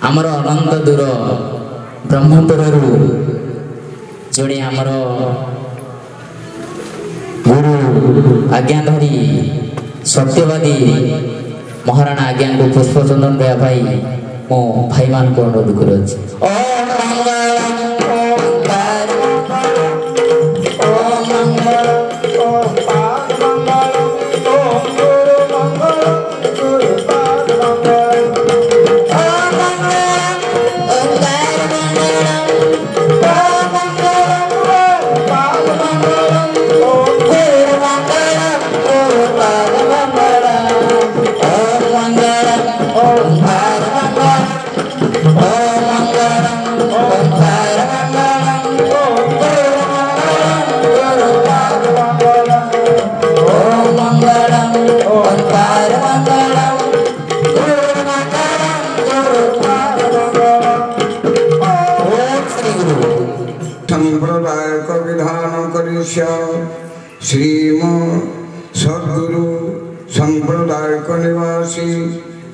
आमर अनंत दूर ब्रह्मपुर जोड़े आमर गुरु आज्ञाधारी सत्यवादी महाराणा आज्ञा को पुष्पचंदन दया भाई मो भाई मान को अनुरोध कर श्रीम सद्गुरु संप्रदायिक निवासी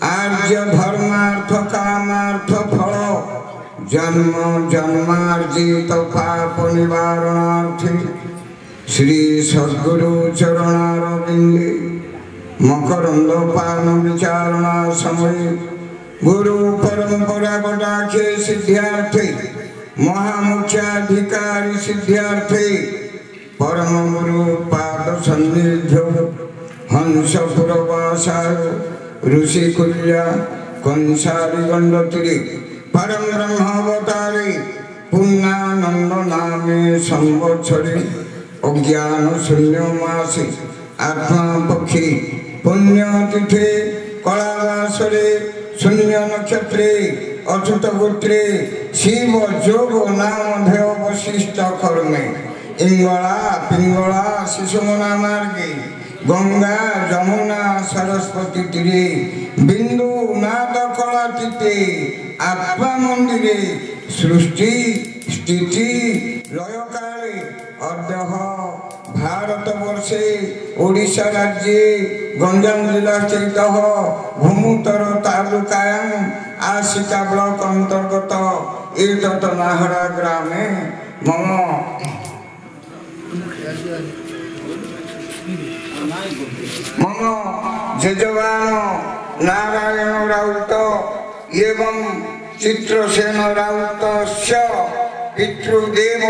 आर्य धर्मार्थ कामार्थ फल जन्म जन्मार्जित पाप निवारणार्थी श्री सद्गुरु चरणारविंदे मकरंद पान विचारणा समय गुरु परंपरा गडाखे सिद्ध्यार्थे महामुख्याधिकारी सिद्ध्यार्थे परम गुरु पाद सन्निध्य हंसपुर वासाय ऋषिकुल्या कंसारी गंडतीरे परम ब्रह्मावतारे पुण्यानंद नामे संवत्सरे अज्ञान शून्य मासे आत्मा पक्षी पुण्यतिथे कलावासरे शून्य नक्षत्रे अच्युत गोत्रे शिव जोग नामधेय वशिष्ठ कर्मे इंगला पिंगला शिशुमना मार्गे गंगा जमुना सरस्वती तीरे बिंदु नाद कला तीते आत्मा मंदिरे सृष्टि स्थिति लय काले अद्यह भारत वर्षे ओडिशा राज्ये गंजाम जिला स्थित भूमुतर तालुकायां आशिका ब्लॉक अंतर्गत एतत् नाहरा ग्रामे मम जजवान नारायण राउत एवं चित्रसेन राउत पितृदेव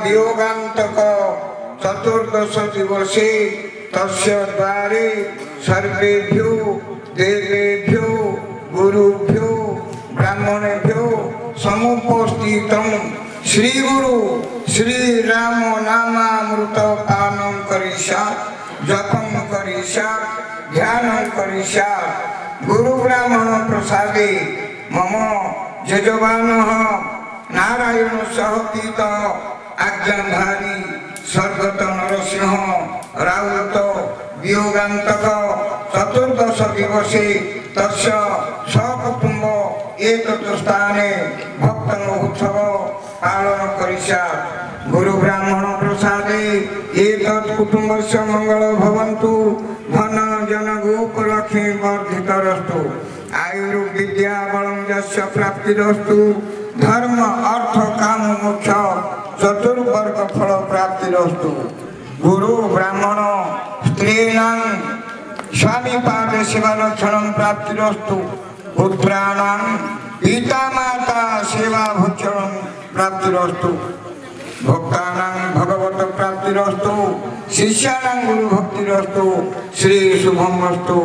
वियोगांतक चतुर्दश दिवसे तस्य द्वारे सर्वेभ्यो देवेभ्यो गुरुभ्यो ब्राह्मणेभ्यो समुपस्थितं श्री गुरु श्री राम नामामृत पानं करिष्या जपं करिष्या ध्यानं करिष्या गुरु ब्राह्मण प्रसादे मम यजमानः नारायण सहपीत आज्ञाधारी स्वर्गत नरसिंह राउत वियोगांतक दिवसे तस्य सकुटुंब एतत् स्थाने भक्त महोत्सव पालन करिष्या गुरु ब्राह्मण प्रसादे एतत् कुटुंबस्य मंगल भवन्तु धन जन गोप लक्ष्मी वर्धितरस्तु आयुर्विद्या बलं यस्य प्राप्तिरस्तु धर्म अर्थ काम मोक्ष चतुर्वर्ग फल प्राप्तिरस्तु गुरु ब्राह्मण स्त्रीणां स्वामी पाद सेवा लक्षणं प्राप्तिरस्तु पुत्राणां पिता माता सेवा भक्षणं प्राप्तिरस्तु भक्तानां भगवत प्राप्तिरस्तु शिष्यानां गुरु भक्तिरस्तु श्री शुभमस्तु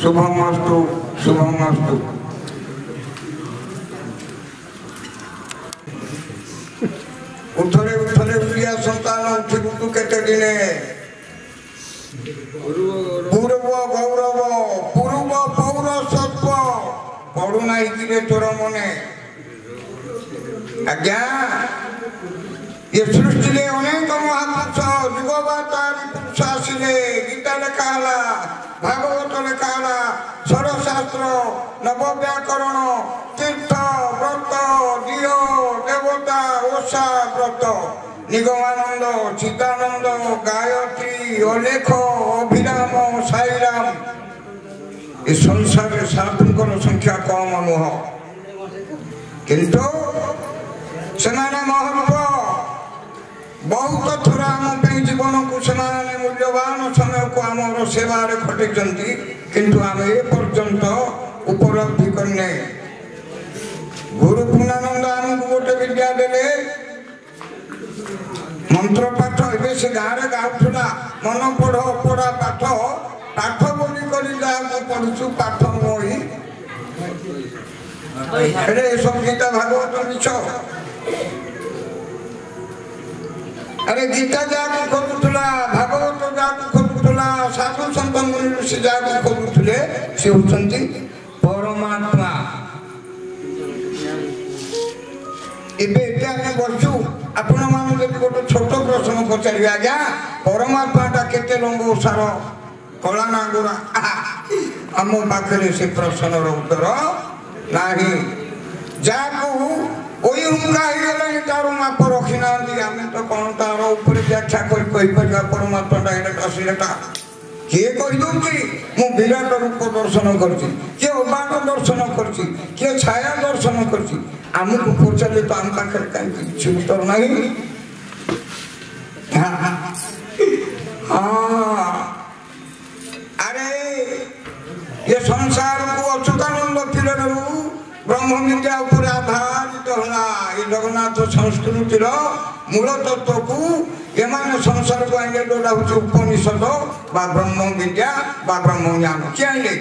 शुभमस्तु शुभमस्तु। उठले उठले उठिया संतान उठिबुतु केते दिने पूर्व गौरव पूर्व पौरसत्व पड़ुना इतिरे तोर मने आज्ञा ये सृष्टि रे अनेक महापुरुष युगवातारी पुरुष आसिले गीता लेखाला भागवत लेखाला सरशास्त्र नव व्याकरण तीर्थ व्रत दिय देवता ओषा व्रत निगमानंद चिदानंद गायत्री अलेख अभिराम साईराम ये संसार साधुंकर संख्या कम नुह किंतु सेमाने महत्व बहुत थोर आम जीवन को सेमाने मूल्यवान समय को आम सेवारे खटेचंती किंतु आम ए पर्यंत उपलब्धि करने गुरु पूर्णानंद आमको गोटे विद्या देले मंत्र पाठ ए से गाँव में गाँला मन पढ़ पढ़ा पाठ पाठ बोली करी पढ़ुचु पाठ मोही सब गीता भागवत मिछ अरे गीता जाक खोजुला भागवत जाक खोजुला साधु संत मुनि ऋषि जाक खोजुले से होचंती परमात्मा एबे एटा ଆମେ ବସୁ ଆପଣ ମାନଙ୍କୁ ଯଦି ଗୋଟେ ଛୋଟ ପ୍ରଶ୍ନ ପଚାରିବେ ଆଜ୍ଞା ପରମାତ୍ମାଟା କେତେ ଲମ୍ବ ସାର କଳା ନା ଗୋରା ଆମ ପାଖରେ ସେ ପ୍ରଶ୍ନର ଉତ୍ତର ନାହିଁ ଯାକୁ ওই হুঙ্গা হয়ে তার মাপ রক্ষি না আমি তো কোন তার উপরে ব্যাখ্যা করে কইপারা পরমাত্মাটা এটা সেটা কে কই দউছি মু বিরাট রূপ দর্শন করছি কে অবাক দর্শন করছি কে ছায়া দর্শন করছি আমକୁ পৌঁছালে তো আম পাখের কাই কিছু উত্তর নাই আরে ये संसार को अच्युतानंद किरणरू ब्रह्म विद्या उपर आधारित होला ये जगन्नाथ संस्कृतिर मूल तत्व को एमाने संसार को आइले जोड़ा होची उपनिषद बा ब्रह्म विद्या बा ब्रह्म ज्ञान के आइले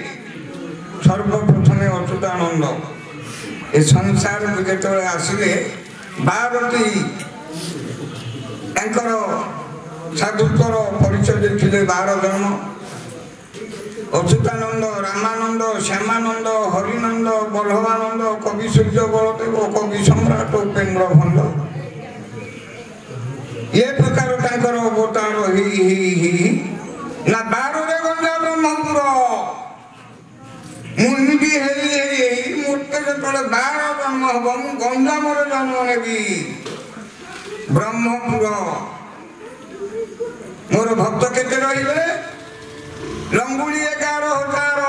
सर्वप्रथम अच्युतानंद ये संसार को जेतले आसिले 12टी तांकर साधुत्वर परिचय देथिले 12 जन्म अच्युतानंद रामानंद श्यामानंद हरिनंद बल्लभानंद कवि सूर्य बलदेव कवि सम्राट उपेन्द्र भंड ये प्रकार तांकर अवतार ही ना 12 रे गंगा ब्रह्मपुर मुनिटी हे मूर्ति जतले 12 जन्म हबो मु गंगामर जन्म नेबी ब्रह्मपुर मोर भक्त केते रहिबे लंगुली 11,000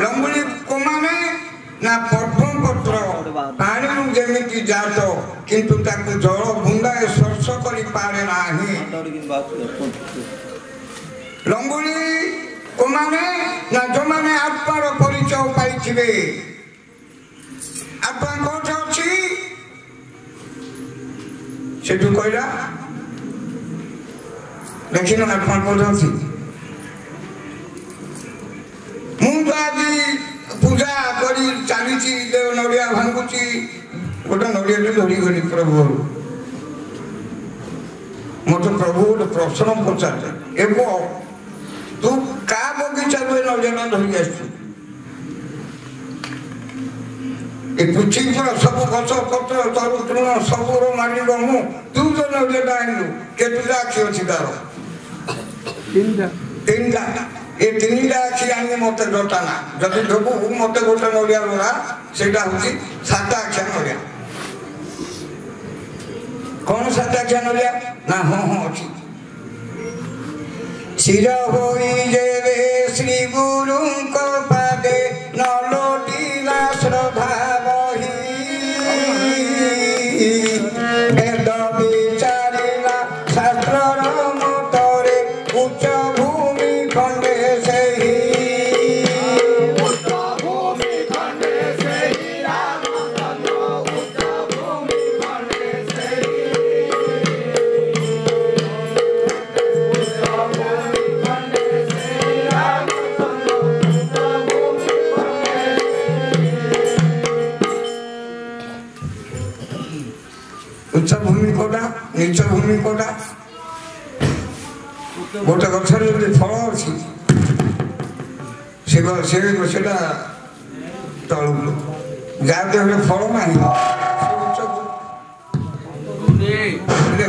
लंगुली कोमाने ना पद्म पत्र पानी जेमिति जात किंतु ताकु जल बुंदाए स्पर्श करि पारे नाही लंगुली कोमाने ना जमाने आत्मार परिचय पाइथिबे आत्मा कोठे अछि सेठु कहला देखिन आत्मा कोठे अछि मुझे पूजा करी चली देव नड़िया भांगुची गोटे नड़िया धरी गली प्रभु मत प्रभु गोटे प्रश्न पचारे एवं तू का बगीचा नड़िया धरी आस पृथ्वी पर सब गछ पत्र तरु तृण सबूर मालिक मु तू जो नड़िया आनलु केतुटा आखि अच्छी तार 3टा ये तीनटा आखि आनी मत डटाना जदि देबू मत गोटे नड़िया लोड़ा से सात आखिया नड़िया कौन सात आखिया नड़िया ना हाँ हाँ अच्छी शिर होई जेबे श्री गुरु को पादे न लोटिला श्रद्धा बही वेद विचारिला शास्त्र मतरे उच्च भूमि खंडे सही उच्च भूमि कोटा नीच भूमि कोटा गोटे गचर फल अच्छी सेटा तलू जहाँ देह फल ना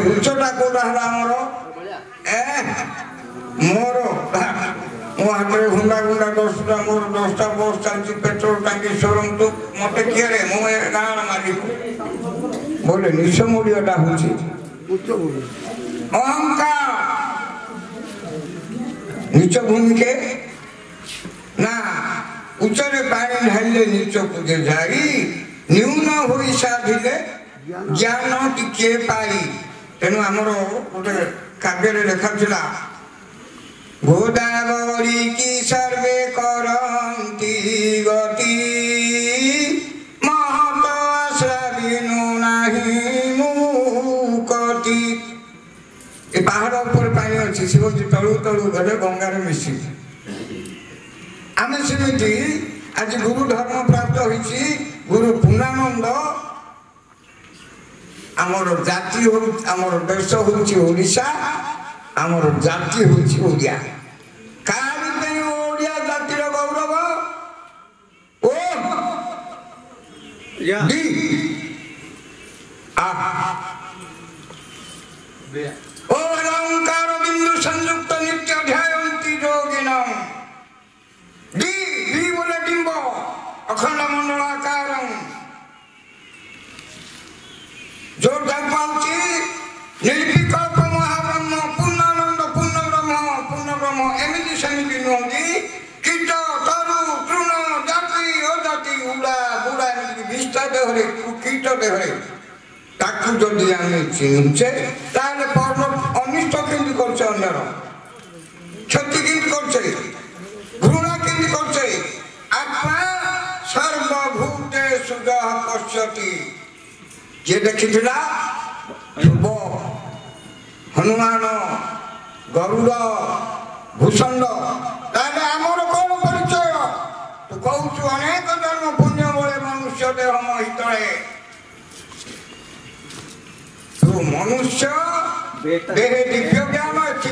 उच्चटा कौटा है आमर मोर मो हाथ में हुंडा गुंडा 10टा मोर 10टा बस चलती पेट्रोल टांकी शोरूम तो मत किए रे मो गाँव मालिक बोले निश मूल्यटा हूँ अहंकार नीच भूमि के ना उच्चरे पानी ढाले नीच पूजे जाई न्यून हो साधिले ज्ञान टिके पाई तेणु आमर गोटे काव्य लिखा गोदावरी की सर्वे करंती गति पहाड़ ऊपर पानी अच्छी सी तलू तलू गले गंगार मिशी आम सेमती आज गुरु धर्म प्राप्त होती गुरु पूर्णानंद आमर जाति आमर देश होशा आमर जाति होड़िया ओडिया जातिर गौरव ओ अलंकार बिंदु संयुक्त नित्य ध्यायन्ति योगिनम दी बोले डिंब अखंड मंडलाकारं जो पाऊँची निर्विकल्प महाब्रह्म पूर्णानंद पूर्ण ब्रह्म एमती सेमती नुहति कीट तरु तृण जाति अजाति उड़ा बुड़ा विष्टा देहरे कीट देहरे ताकू जदि आम चिन्चे परम अनिष्ट केमती करछे अन्यर क्षति केमती करछे घृणा केमती करछे आत्मा सर्वभूतेषु पश्यति जे देखिथिला ध्रुव हनुमान गरुड़ भूषंड ताले आमर कौन परिचय तू कहूँ अनेक जन्म पुण्य बड़े मनुष्य देह महितले मनुष्य देह दिव्य ज्ञान अच्छी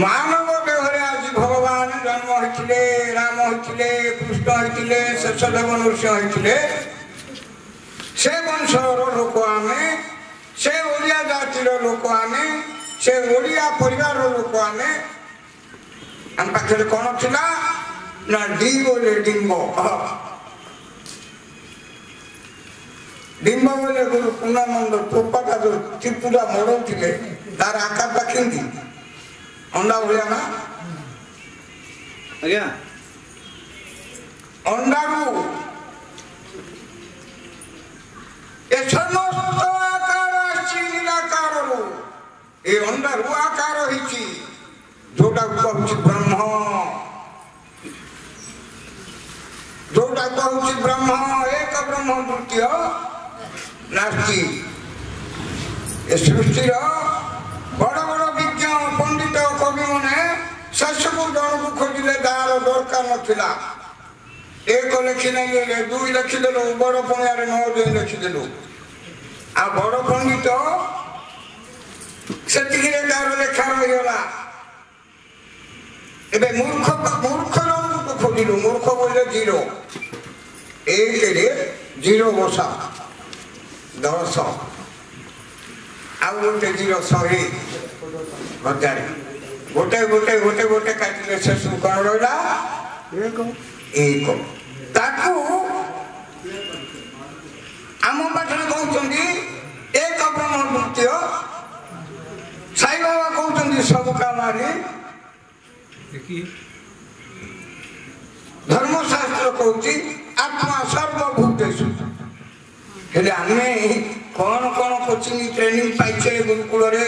मानव देहरे आज भगवान जन्म होते राम होते कृष्ण होते शेषदेव नृसिंह होते से वंशर लोक आम से ओडिया जातिर लोक आम से ओडिया परिवार लोक आम पाखे कौन थिला ना डी बोले डिंब डिंब बोले गुरु पूर्णानंद टोपाटा जो त्रिपुरा मरौले तार आकार केमती अंडा भाया ना आज्ञा अंडारू ए समस्त आकार आछि निराकार ए अंडारू आकार होइछि जोटा कहउछि ब्रह्म जोटा कहउछि ब्रह्म एक ब्रह्म द्वितीय नास्ति ए सृष्टिर बड़ बड़ विज्ञ पंडित कवि मैंने शेष को जन को खोजिले दार दरकार नथिला एक लिखिदेले दुई लिखिदेलु बड़ पुणियारे 9 दिन लिखिदेलु आ बड़ पंडित सेतिकिरे दार लेखा रहिगला एबे मूर्ख जन को खोजिलु मूर्ख बोले 0 एक रे 0 बसा 10 आ गोटे 0 100 1000 गोटे गोटे गोटे गोटे काटिले शेष कौन रहा एक ताकू आम पाठे कहते एक ब्रह्म नृत्य साई बाबा कहते सब कामारी धर्मशास्त्र कहती आत्मा सर्वभूतेषु हेले आमे कौन कौन कोचिंग ट्रेनिंग पाइछे गुरुकुल रे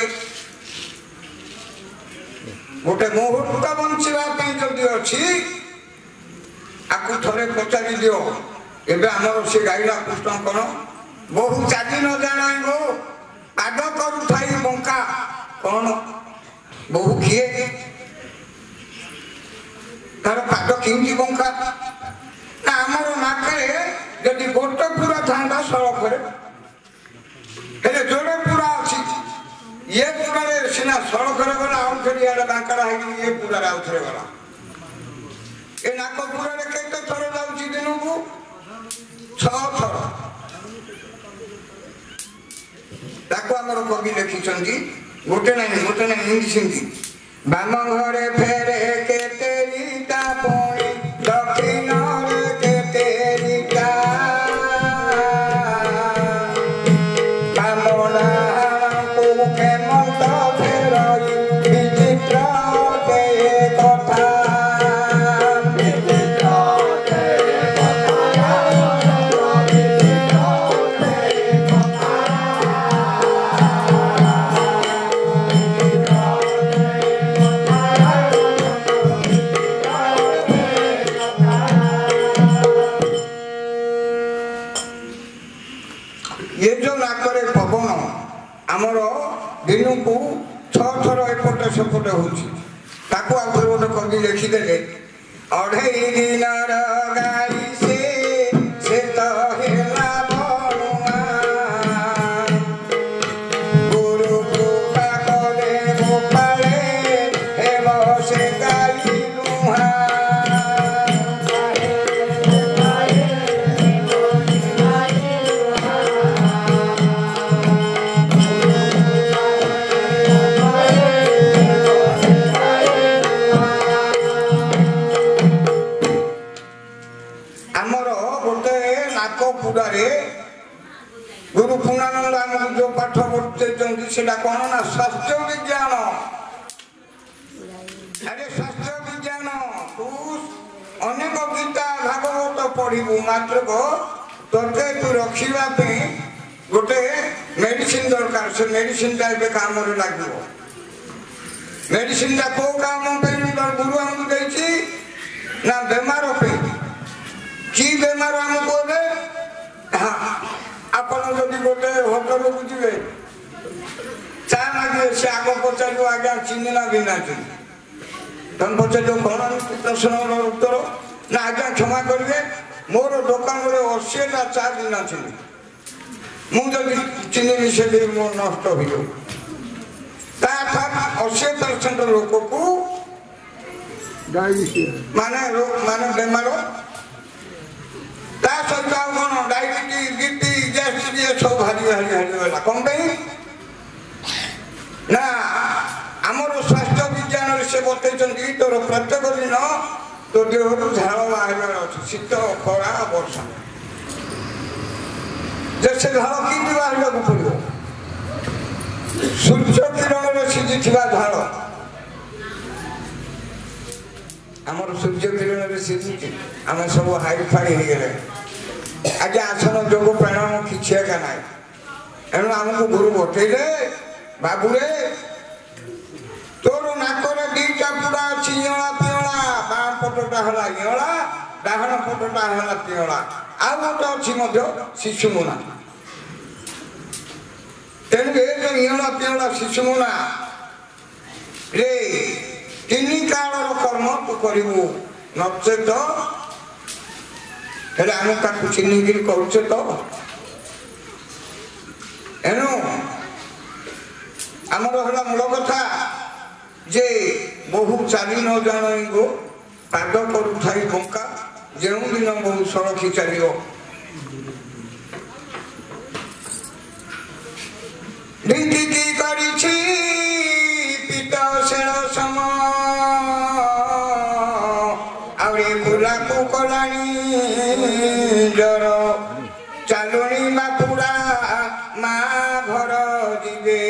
गोटे मुहूर्त बंचिवा जदि अच्छी आपको थोड़े पचारि दियो एबे आमर से गाइला कृष्ण कौन बहु चाली न जाना पाद करुथाई बंका कौन बहु किए तार पाद किंची बंका ना आमर नाकरे जदि गोटे पूरा था सड़क जोड़े पूरा अच्छी ये पूरा सीना सड़क गला आउ थे इे बांकड़ा ये पूरा आउ थे गला ये नाक पूरा केते थर जाऊँगी दिन को 6 थर ताको आमर कवि लिखिं गोटे ना हिंदी बाम घरे फेरे के तेरीटा पुणी दक्षिण के तेरीटा बामना को हेमंत फेरई विचित्र के कथा ये जो नाकरे पवन आमर दिन को 6 थर एपटे सेपटे होता गोटे कवि लिखिदे अढ़ई दिन गाई से तो हेला बनुआ गुरु कृपा करे गोपाले हेम से गाई लुहा गुरु पूर्णानंद आम जो पाठ पढ़ते से कौन ना स्वास्थ्य विज्ञान अरे स्वास्थ्य विज्ञान तू अनेक गीता भागवत पढ़ू मात्र तोते तू रखापी गोटे मेडिसिन दरकार से मेडिसिन काम लगे मेडिसिन कौ काम गुरु आमको देती ना बेमार पे कि बेमार आमको आपड़ जदि गोटे होटल को जी चा मागे से आग पचार आज्ञा चिन्हना बिना तुम पचार कौन प्रश्न उत्तर ना आज्ञा क्षमा करेंगे मोर दुकान में 80टा चा बिना चीनी मुझे चिन्ह से मो नष्ट हो 80% लोक को माने बेमार सहित कौन डायबिटीज बीपी गैस्ट्रिक ये सब भारी भारी भारी गला कौन ना आमर स्वास्थ्य विज्ञान से बतई तोर प्रत्येक दिन तो देह झाड़ बाहर अच्छे शीत खरा वर्षा जैसे झाड़ कि बाहर पड़ो सूर्य किरण सीझी झाड़ आमर सूर्य किरण सीझी आम सब हाई फाई हो गए आज आसन जोग प्राणायाम किसी एका ना एणु आमको गुरु बतईले बाबुरे तोर नाकरे 2टा पुड़ा अच्छी इला पिला बाम पटटा है इला डाहण पटटा है पिला आउ गोटे अच्छी शिशुमुना तेणु ये इला पिला शिशुमुना रे 3 कालर कर्म तू करू नचेत हेले आम ताकू चिन्हिक करुचे तो एणु आमर है मूल कथा जे बहु चाली न जान गो पाद करुथाई बंका जो दिन बहु सड़की चलो ढिंकी पीत शेण सम आउरे कुलाकु कलानी जर चालुनी बापुरा मा घर दिवे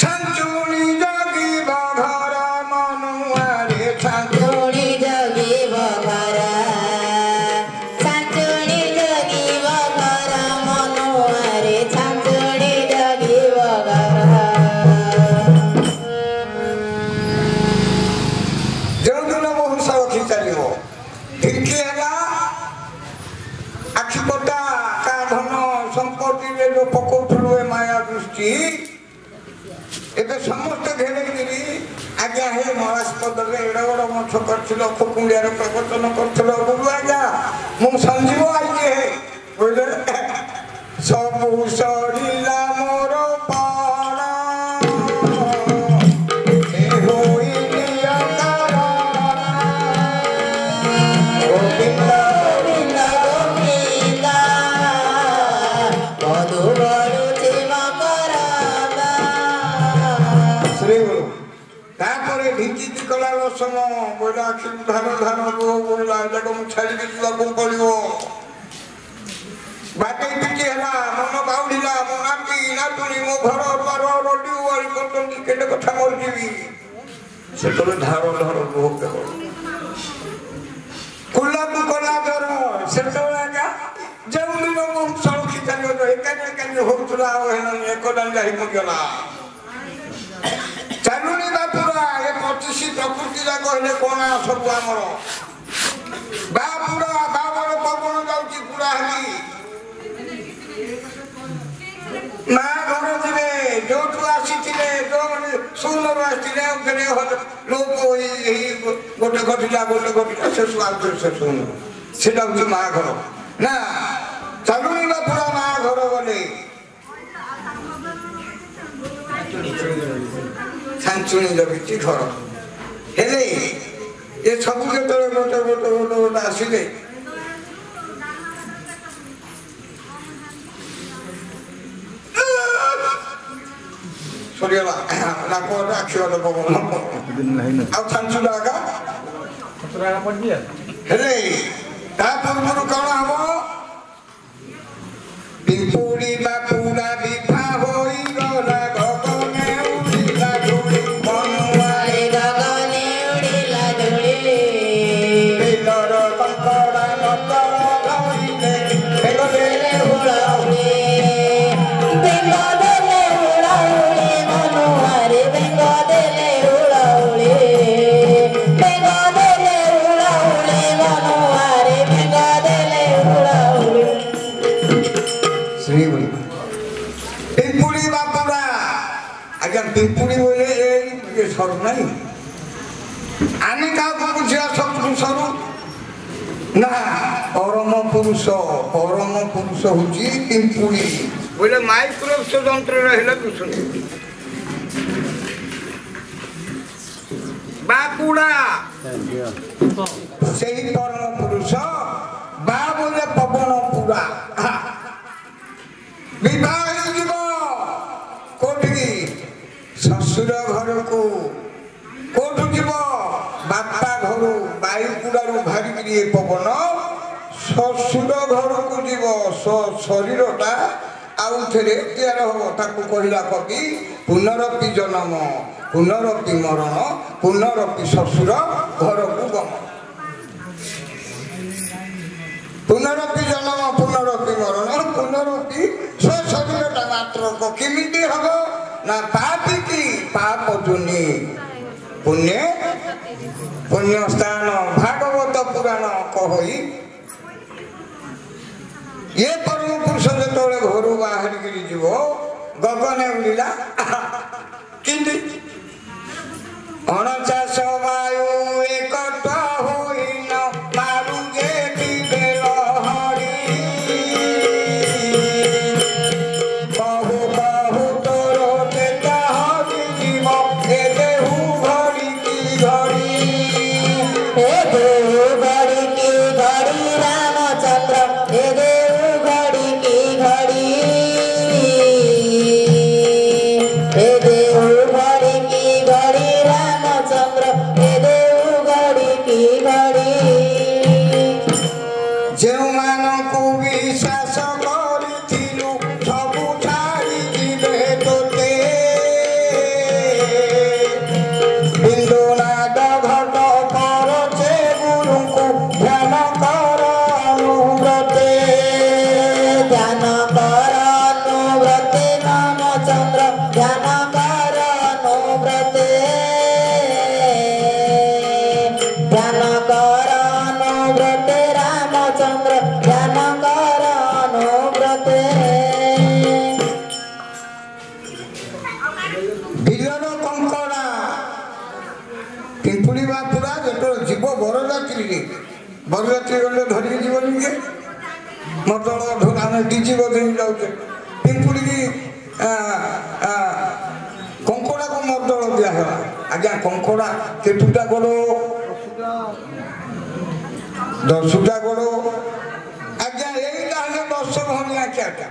छांचुनी जगिब घर मनुआरे छांचुनी जगिब घर छांचुनी जगिब घर मनुआरे छांचुनी जगिब घर जोदिन बहुत सावखी चलिव ढिंकी है आखिपटा का धन संपत्ति जो पकाउलु ए माया दृष्टि एबे समस्त घेरेगिरी आज्ञा हे महाराजपद एड़ा बड़ मठ कर खुकुंडियार प्रवचन कर गुरु आज्ञा मु संजीव आइए हे बोले सबु सरिला मोर पाणा ए होई निया कारणा गोविंद गोविंद गोविंद मधु बड़ुचे मकरंद श्री गुरु तापरे ढिंकी कला रसम बोला आखि धान धान बोला जगह मु छाड़ी जाको पड़िबो बाटे पिटी हला मन बाउडिला मो नाती नातुनी मो घर द्वार रोटी वाली कोटंती केटे कथा मोर जीवी से तो धार धार भोग देबो कुल्लापु कला जर से तो आगा जब दिन मु सौखी चलियो तो एकाने एकाने होतुला हेन एक दंडा हि मुगला चालुनी बापुरा ए 25 प्रकृति जा कहले कोना सब हमर बापुरा बाबर पवन जाउची पुरा हली मा घर जिवे जोटु आसीथिले जो माने सुनर आसीथिले ओकरे लोक गोटे घटिला से सुआल से सुन सेटा होची मा घर ना चालुनी बापुरा मा घर बोले छांचुनी जगिची घर हेले ये सब के तले गोटे गोटे गोटे गोटे आसीले सरियाला ना को राखियो तो पवन आ छांचुला का खतरा का पड़ गया हेले ता पूर्व कोन हबो पिंपुड़ी बापुरा बिफा होई गला गगने उड़िला धूली मनुआरे गगने उड़िला धूली बेलर कंकड़ा नतर धइले बेगदेले उड़ाउले बेगदेले उड़ाउले मनुआरे बेगदेले उड़ाउले बेगदेले उड़ाउले मनुआरे बेगदेले उड़ाउले श्री गुरु पिंपुड़ी बापुरा आज्ञा पिंपुड़ी बोले ये सर नहीं आने का बुझिया सब सर ना परम पुरुष होची पिंपुड़ी बोले माइक्रोस्कोप यंत्र रहले दुसुन बापुड़ा सेही परम पुरुष बा बोले पवन पुरा विवाह जीव कोठी ससुर घर को कोठु जीव बापा घर बायुपुड़ारू भारी पवन ससुर घर को जीव शरीरटा आउ थे तैयार हम ताकू कहला कवि पुनरपि जन्म पुनरपि मरण पुनरपि ससुर घर को गम पुनरपि जन्म पुनरपि मरण पुनरपि शरीरटा मात्र को किमिति हम ना पापी की पाप जुनि पुण्य पुण्य स्थान भागवत पुराण कही ये परम पुरुष जो घर बाहर जीव गगने उड़िला किंतु 49 वायु एक होइन मारुगे लहरी बहु बहु तोर देता हरि जीव ए देहु घड़ी की घड़ी ए देहु घड़ी की घड़ी रामचंद्र ए देहु घड़ी की घड़ी ए देहु घड़ी की घड़ी रामचंद्र ए देहु घड़ी की घड़ी ध्यान कर अनुव्रते रामचंद्र ध्यान कर अनुव्रते ବିଲର କଙ୍କଡ଼ା ପିମ୍ପୁଡ଼ି ବାପୁରା ଯେତେବେଳେ ଯିବ ବରଯାତ୍ରୀରେ ବରଯାତ୍ରୀ ଗଲେ ଧରିକି ଯିବନି କି ମଦଳ ଆମେ ଡିଜି ବଧେଇ ଯାଉଛେ ପିମ୍ପୁଡ଼ିକି କଙ୍କଡ଼ାକୁ ମଦଳ ଦିଆହେଲା ଆଜ୍ଞା କଙ୍କଡ଼ା କେତୁଟା ଗୋଡ଼ 10ଟା ଗୋଡ଼ ଆଜ୍ଞା ଏଇଟା ହେଲେ 10 ଭଣିଆ ଖିଆଟା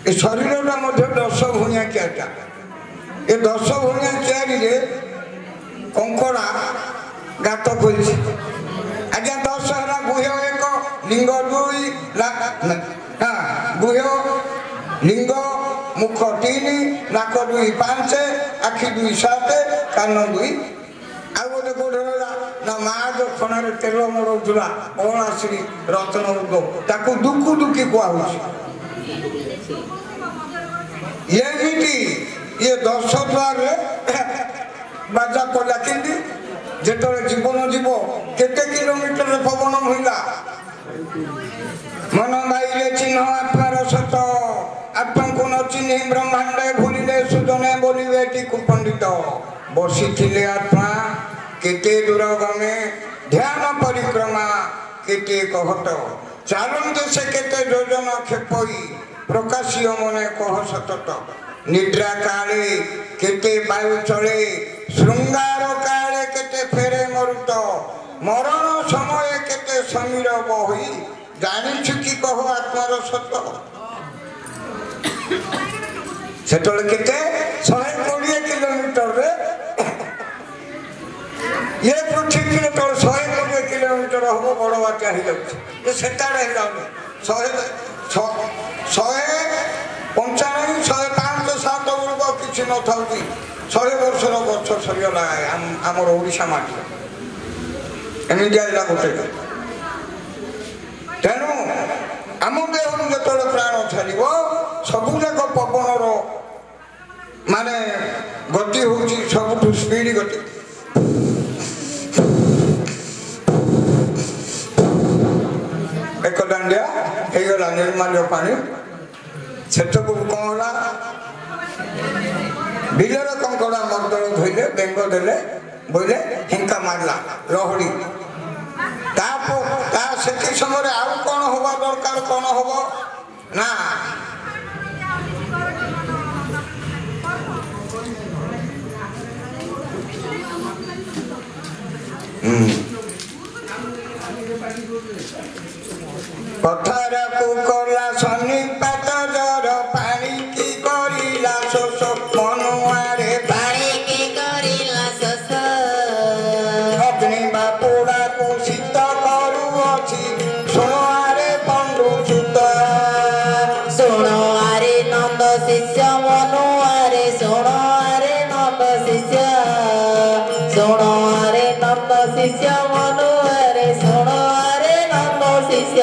ଏ ଶରୀରଟା ମଧ୍ୟ 10 ଭଣିଆ ଖିଆଟା ଏ 10 ଭଣିଆ କିଆରିରେ କଙ୍କଡ଼ା ଗାତ କରିଛି ଆଜ୍ଞା 10 ହେଲା ଗୁହ୍ୟ 1 ଲିଙ୍ଗ 2 ଗୁହ୍ୟ ଲିଙ୍ଗ ମୁଖ 3 ନାକ 2 5 ଆଖି 2 7 କାନ 2 ଆଉ ଗୋଟେ କୋଉଠି ରହିଲା ନା ମା ଦକ୍ଷିଣରେ ତେଲ ମଡ଼ଉଥିଲା ଅଣାଶ୍ରୀ ରତ୍ନ ତାକୁ ଦୁଃଖୁ ଦୁଃଖୀ କୁହାହଉଛି ଏମିତି ଇଏ 10 ଦ୍ୱାରରେ ବାଜା ପଡ଼ିଲା କେମିତି ଯେତେବେଳେ ଜୀବନ ଯିବ କେତେ କିଲୋମିଟର ପବନ ହୋଇଲା ମନ ମାଇଲେ ଚିହ୍ନ ଆତ୍ମାର ସତ ଆତ୍ମାଙ୍କୁ ନ ଚିହ୍ନି ବ୍ରହ୍ମାଣ୍ଡେ ଭୁଲିଲେ ସୁଜନେ ବୋଲିବେ ଟିକୁ ପଣ୍ଡିତ ବସିଥିଲେ ଆତ୍ମା କେତେ ଦୂରଗମେ ଧ୍ୟାନ ପରିକ୍ରମା କେତେ କହତ ଚାଲନ୍ତେ ସେ କେତେ ଯୋଜନ କ୍ଷେପଇ ପ୍ରକାଶୀୟ ମନେ କହ ସତତ ନିଦ୍ରା କାଳେ କେତେ ବାୟୁ ଚଳେ ଶୃଙ୍ଗାର କାଳେ କେତେ ଫେରେ ମରୁତ ମରଣ ସମୟ କେତେ ସମୀର ବହି ଜାଣିଛୁ କି କହ ଆତ୍ମାର ସତ ସେତେବେଳେ କେତେ 120 କିଲୋମିଟରରେ ये पृथ्वी तो 120 किलोमीटर हम बड़ बाटा हो जाए सेटाड़े जाऊनी 195 105 7 बेलू कि न था 100 वर्षर गछ सरीगला आमर ओडिशा माटी एमती आइला गोटे तेणु आम देह जो प्राण छाड़ सबुजाक पवन माने गति हूँ सब स्पीड गति एक दांडिया होगा निर्माल्य पानी से कौन है बिलर कंकड़ा मर्दल धोले बेंग देले बोले हिंका मारला लहड़ी से समय आउ कौन हवा दरकार कौन हम ना पथर को कला सन्निपात जर पानी की करिला शोष मनुआरे पानी की करिला शोष अग्नि बापुड़ा को शीत करुअछि सुणारे पंडु सुत सुणारे नंद शिष्य मनुआरे सुणारे नंद शिष्य सुणारे नंद शिष्य मनुआरे सुणारे नंद शिष्य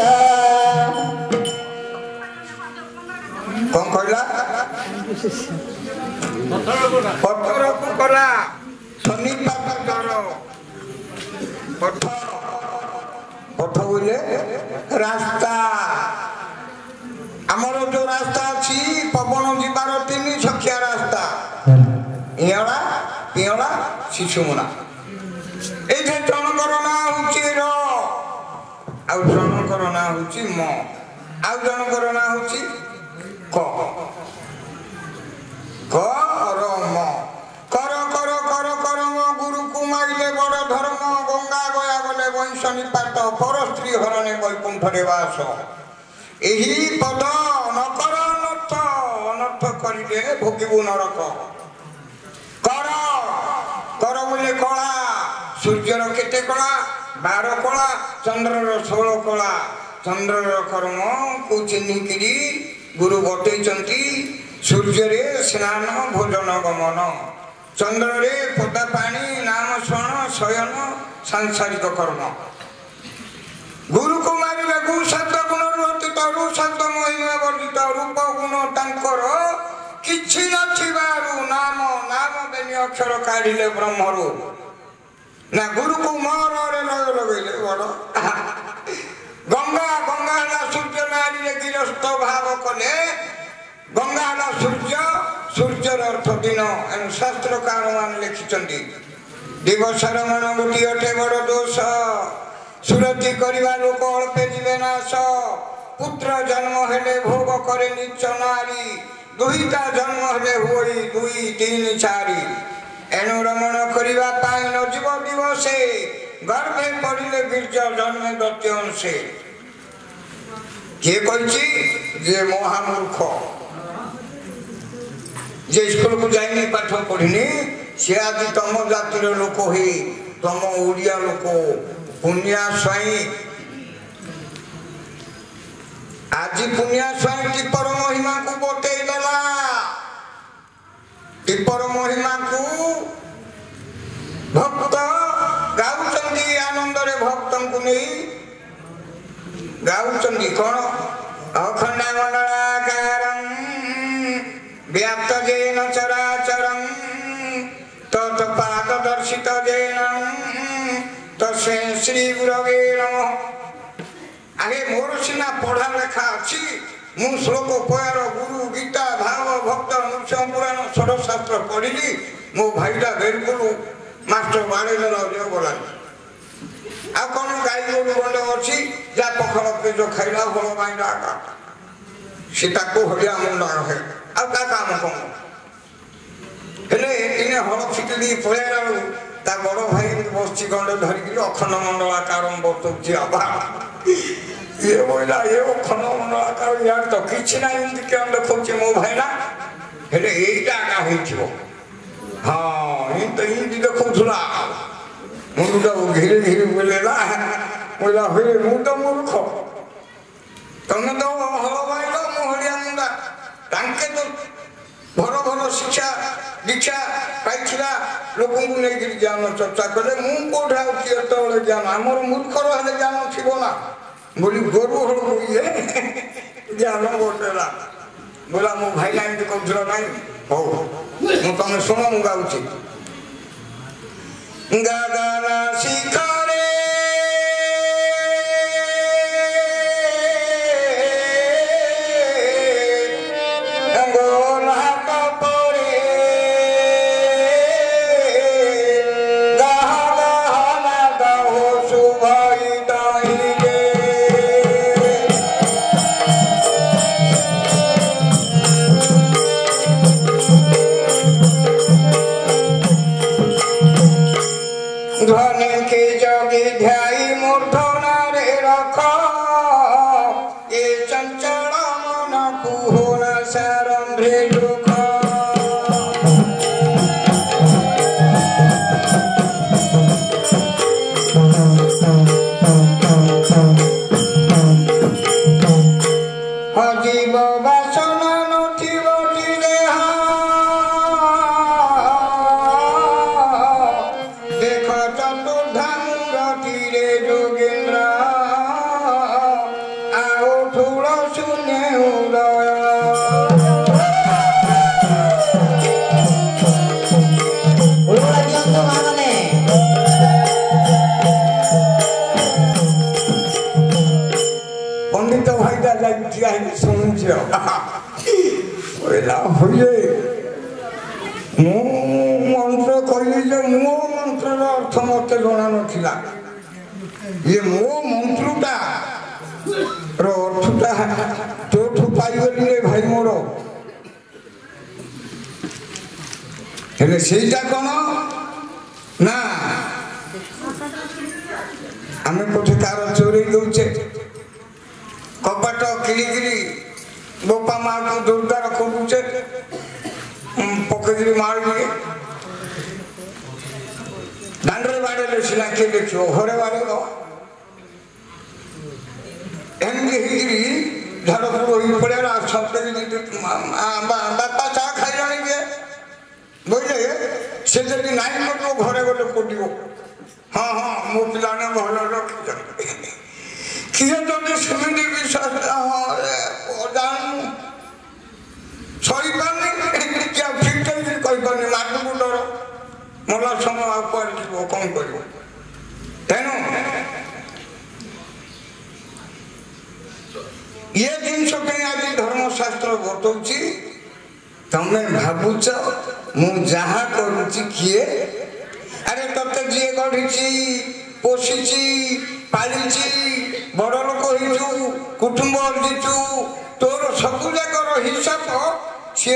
कौन कहला पत्थर को कला सन्निपात जर पथ बोले रास्ता आमर जो रास्ता अच्छी पवन जीवार 3 छकिया रास्ता इड़ा पियड़ा शिशुमुना ये जनकर ना हूँ र आउ जनकर ना हूँ म आउ जनकर ना हूँ क करम कर कर कर करम गुरु कुमाइले बड़ धर्म गंगा गया गले वंश निपात पर स्त्री हरणे वैकुंठरे वास एही पद नकर अनर्थ अनर्थ करिले भोगिबु नरक कर कर बोले कला सूर्यर केते कला 12 कला चंद्रर 16 कला चंद्रर कर्म को चिन्हिकिरी गुरु बतैचंती सूर्य रे स्नान भोजन गमन चंद्र रे पदा पानी नाम स्मरण शयन सांसारिक कर्म गुरु कुमारी गु शब्द गुण अतीत रु शब्द महिमा वर्जित रूप गुण तांकर किछि नथिबारु नाम नाम बेनि अक्षर काढिले ब्रह्मरु ना गुरु को मोहरे लगे बड़ गंगा गंगा सूर्य नाड़ी गिरस्थ भाव कले गंगा सूर्य सूर्यर अर्थ दिन एवं शास्त्रकार मान लिखिं दिवसर मन गोटे अटे बड़ दोष सुरति करवा लोक अल्पे जीवे नाश पुत्र जन्म हेले भोग करे नीच नारी दुईटा जन्म हेले हुई दुई तीन चारि एनु रमण करवा पाई न जीव दिवसे गर्भे पड़े बीर्ज जन्मे दत्य अंशे किए जे महामूर्ख जे स्कूल को जाइनी पाठ पढ़नी सी आज तम जातिर लोक ही तम ओडिया लोक पुण्या स्वाई आज पुण्या स्वाई टिपर महिमा को बतई देला टिपर महिमा को भक्त गाउचंदी आनंद रे भक्तन को नहीं गाउचंदी कौन अखंड मंडलाकारं व्याप्त जेन चराचरं तत्पाद दर्शित जेन तस्मै श्री गुरवे नमः। आगे मोर सिना पढ़ा लेखा अच्छी मु श्लोक पयार गुरु गीता भाव भक्त नृसिंह पुराण षडशास्त्र पढ़ी मो भाईटा बिल्कुल मास्टर बाड़े गला आ कौन गाई गोरु गंड अच्छी जा पखड़ पेज खाइला फल माइला सीता को हड़िया मुंडा रहे आ काम कौन हेले इने हल छिटी पड़ेला ता बड़ भाई बस गंड धरिक अखंड मंडलाकार बतौची आबा ये बोला ये अखंड मंडलाकार यार तो किसी ना क्या देखो मो भाई ना हेले एटा का होइथिबो हाँ इन तो इन देखौथुला मुंडा घिरे घिरे बोलेला बोला होय मुंडा मूर्ख तमे तो हल भाई लो मोहरिया मुंडा तांके तो भर भर शिक्षा दीक्षा पाइला लोक नहीं ज्ञान चर्चा कले मुझा तो ज्ञान आमर मूर्खर हेल्ले ज्ञान थी ना बोली गोरु हल ज्ञान बटेला बोला मो भाई ना कहूल ना हो तुम शुण मु गाँची गाना शिखरे मंत्र कहली मो मंत्र अर्थ मत जना ना ये मो मंत्रटा अर्थटा तोठू पाइगली रे भाई मोर हेले सेटा कौन ना आम कोठे तार चोरी दौचे कपाट किलिकिरी बोपा माँ को जोरदार करुचे पकड़ी मार दिए दांडरे बाड़े सीना किए देखो घरे बाड़े लो एमती झाड़पुर पड़े बापा चा खाई बुझे से जब नाई कर घरे गले कोटी हाँ हाँ मो पिला ने भल रखी किए जब सेमती विश्वास जान सही पानी क्या ठीक कही पानी मार्ग डर मला समय कौन कर ये जिनस आज धर्मशास्त्र बतौची तमे भावुच मु जहा करुची किए अरे तते जी गढ़ी पोषी पाली बड़ लोक हो कुटुंब अर्जिचु तोर सबू जाकर हिसाब सी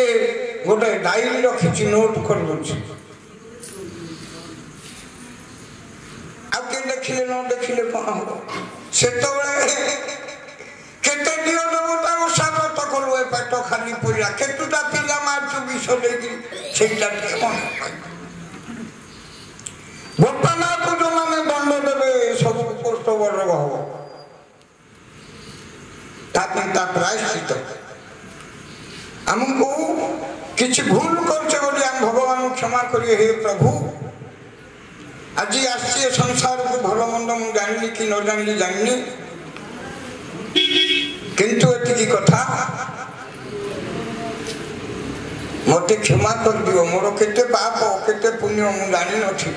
गोटे डायरी रखी नोट कर देखिले न देखिले कौन हम से केते दियो देवता ओसार तो करू ए पेट खाली पुरा केतुटा पिला मारचु विष लेगी सेटा मन वर्तमान को जो माने दंड देवे सब कष्ट बड़ हो ता प्रायश्चित हमको किसी भूल करछे बोली हम भगवान क्षमा करिए हे प्रभु आज आसी संसार को भल मंद मु जानी कि न जानी जानी किंतु एति कथा मत क्षमा कर दियो मोर केते पाप केते पुण्य मु जानी नथि